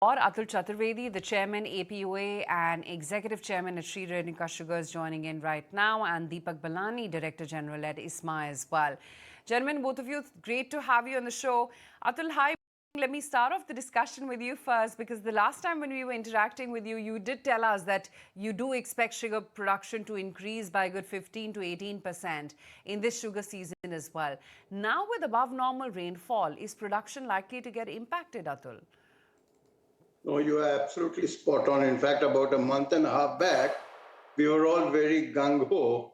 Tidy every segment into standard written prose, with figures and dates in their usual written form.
Atul Chaturvedi, the chairman APOA and executive chairman at Sri Renuka Sugar is joining in right now, and Deepak Balani, director general at ISMA as well. Gentlemen, both of you, great to have you on the show. Atul, hi. Let me start off the discussion with you first, because the last time when we were interacting with you, you did tell us that you do expect sugar production to increase by a good 15 to 18% in this sugar season as well. Now, with above normal rainfall, is production likely to get impacted, Atul? No, you are absolutely spot on. In fact, about a month and a half back, we were all very gung-ho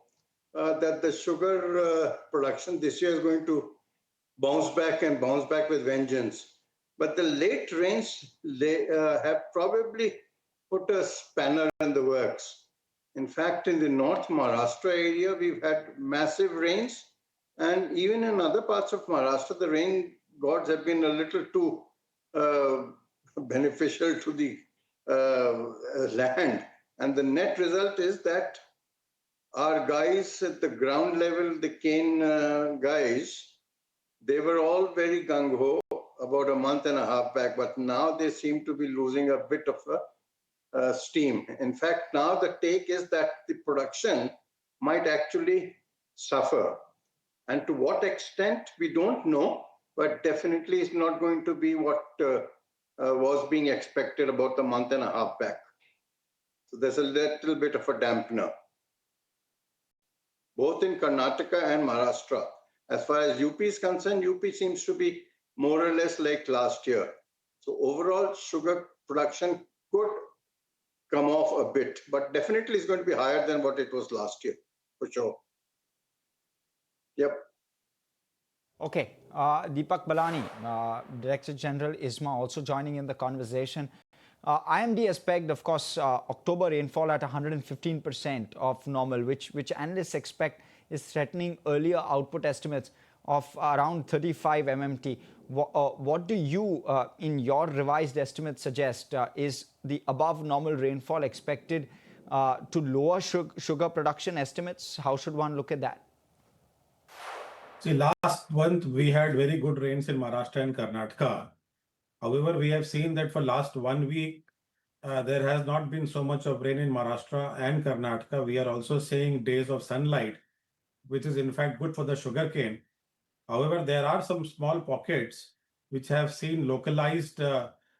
that the sugar production this year is going to bounce back and bounce back with vengeance. But the late rains have probably put a spanner in the works. In fact, in the North Maharashtra area, we've had massive rains. And even in other parts of Maharashtra, the rain gods have been a little too beneficial to the land. And the net result is that our guys at the ground level, the cane guys, they were all very gung-ho about a month and a half back, but now they seem to be losing a bit of steam. In fact, now the take is that the production might actually suffer. And to what extent, we don't know, but definitely it's not going to be what was being expected about a month and a half back. So there's a little bit of a dampener, both in Karnataka and Maharashtra. As far as UP is concerned, UP seems to be more or less like last year. So overall, sugar production could come off a bit, but definitely is going to be higher than what it was last year, for sure. Yep. Okay, Deepak Balani, Director General ISMA, also joining in the conversation. IMD has pegged, of course, October rainfall at 115% of normal, which analysts expect is threatening earlier output estimates of around 35 MMT. What do you, in your revised estimate, suggest is the above normal rainfall expected to lower sugar production estimates? How should one look at that? See, last month we had very good rains in Maharashtra and Karnataka. However, we have seen that for last 1 week, there has not been so much of rain in Maharashtra and Karnataka. We are also seeing days of sunlight, which is in fact good for the sugarcane. However, there are some small pockets which have seen localized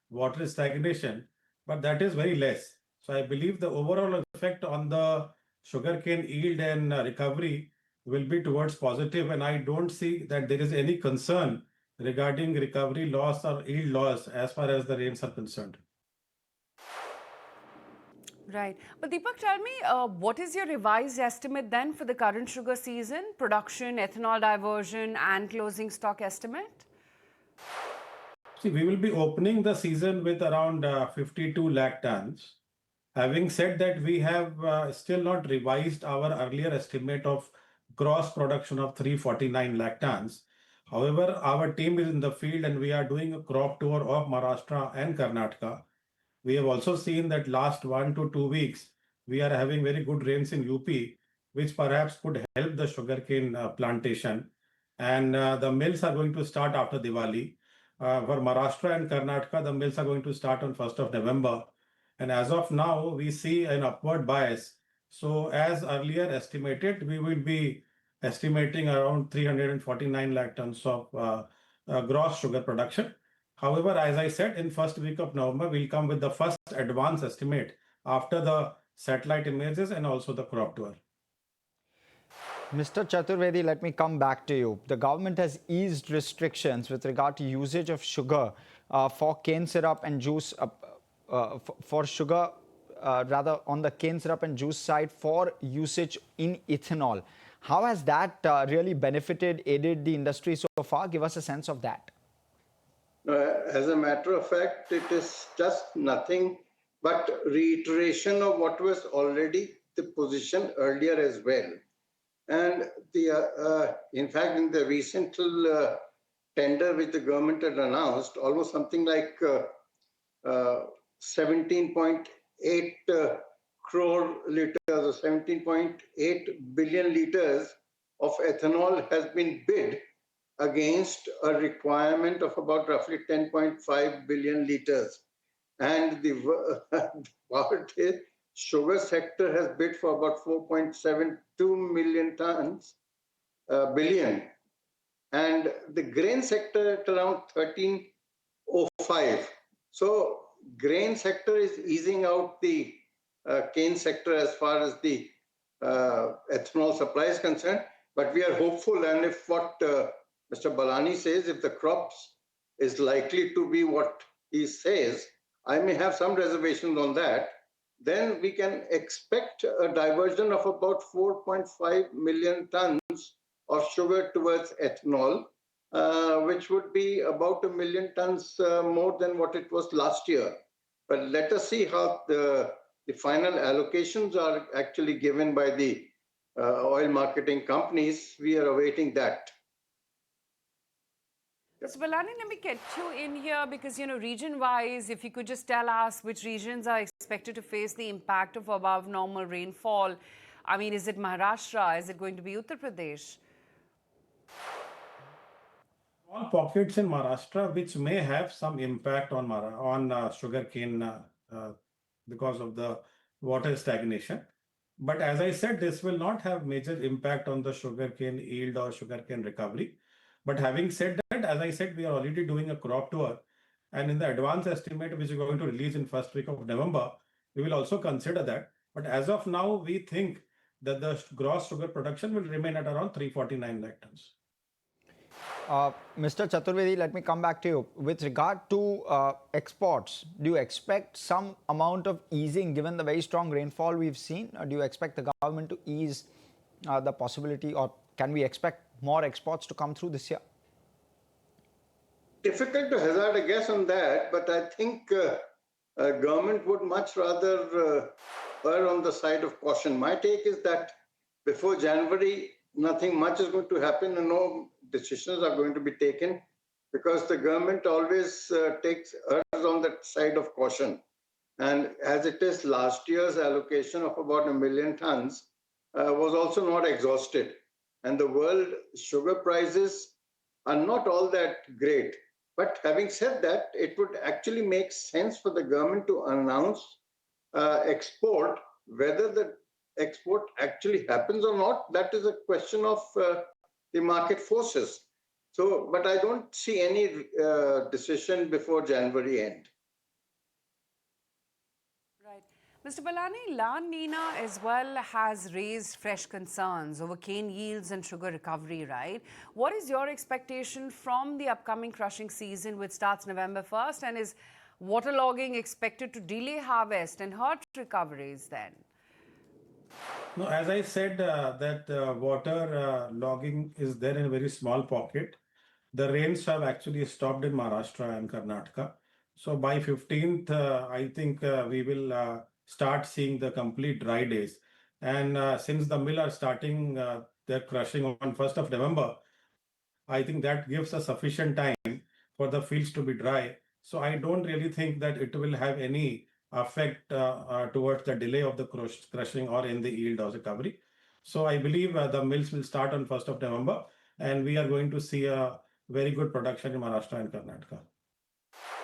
water stagnation, but that is very less. So I believe the overall effect on the sugarcane yield and recovery will be towards positive, and I don't see that there is any concern regarding recovery loss or yield loss as far as the rains are concerned. Right. But Deepak, tell me, what is your revised estimate then for the current sugar season? Production, ethanol diversion and closing stock estimate? See, we will be opening the season with around 52 lakh tons. Having said that, we have still not revised our earlier estimate of gross production of 349 lakh tons. However, our team is in the field and we are doing a crop tour of Maharashtra and Karnataka. We have also seen that last 1 to 2 weeks, we are having very good rains in UP, which perhaps could help the sugarcane plantation. And the mills are going to start after Diwali. For Maharashtra and Karnataka, the mills are going to start on 1st of November. And as of now, we see an upward bias. So as earlier estimated, we will be estimating around 349 lakh tons of gross sugar production. However, as I said, in first week of November, we'll come with the first advance estimate after the satellite images and also the crop tour. Mr. Chaturvedi, let me come back to you. The government has eased restrictions with regard to usage of sugar for cane syrup and juice, for sugar, rather on the cane syrup and juice side for usage in ethanol. How has that really benefited, aided the industry so far? Give us a sense of that. As a matter of fact, it is just nothing but reiteration of what was already the position earlier as well. And in fact, in the recent tender which the government had announced, almost something like 17.8 crore liters or 17.8 billion liters of ethanol has been bid against a requirement of about roughly 10.5 billion liters. And the part is, sugar sector has bid for about 4.72 million tons, billion, and the grain sector at around 1305. So grain sector is easing out the cane sector as far as the ethanol supply is concerned. But we are hopeful, and if what Mr. Balani says, if the crops is likely to be what he says, I may have some reservations on that, then we can expect a diversion of about 4.5 million tons of sugar towards ethanol, which would be about 1 million tons more than what it was last year. But let us see how the final allocations are actually given by the oil marketing companies. We are awaiting that. So, Balani, let me get you in here because, region-wise, if you could just tell us which regions are expected to face the impact of above normal rainfall. I mean, is it Maharashtra? Is it going to be Uttar Pradesh? All pockets in Maharashtra which may have some impact on sugarcane because of the water stagnation. But as I said, this will not have major impact on the sugarcane yield or sugarcane recovery. But having said that, as I said, we are already doing a crop tour, and in the advance estimate which is going to release in first week of November, we will also consider that. But as of now, we think that the gross sugar production will remain at around 349 lakh tons. Mr. Chaturvedi, let me come back to you. With regard to exports, do you expect some amount of easing given the very strong rainfall we've seen? Or do you expect the government to ease the possibility, or can we expect more exports to come through this year? Difficult to hazard a guess on that, but I think government would much rather err on the side of caution. My take is that before January, nothing much is going to happen and no decisions are going to be taken, because the government always errs on that side of caution. And as it is, last year's allocation of about 1 million tons was also not exhausted. And the world sugar prices are not all that great. But having said that, it would actually make sense for the government to announce export. Whether the export actually happens or not, that is a question of the market forces. So, but I don't see any decision before January end. Right. Mr. Balani, La Nina as well has raised fresh concerns over cane yields and sugar recovery, right? What is your expectation from the upcoming crushing season, which starts November 1st, and is waterlogging expected to delay harvest and hurt recoveries then? No, as I said, that water logging is there in a very small pocket. The rains have actually stopped in Maharashtra and Karnataka. So by 15th, I think we will start seeing the complete dry days. And since the mill are starting their crushing on 1st of November, I think that gives us sufficient time for the fields to be dry. So I don't really think that it will have any effect towards the delay of the crushing or in the yield or recovery. So I believe the mills will start on 1st of November, and we are going to see a very good production in Maharashtra and Karnataka.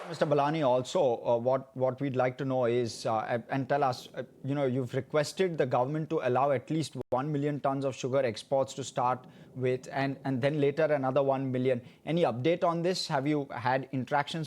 Mr. Balani, also, what we'd like to know is, and tell us, you've requested the government to allow at least 1 million tons of sugar exports to start with, and then later another 1 million. Any update on this? Have you had interactions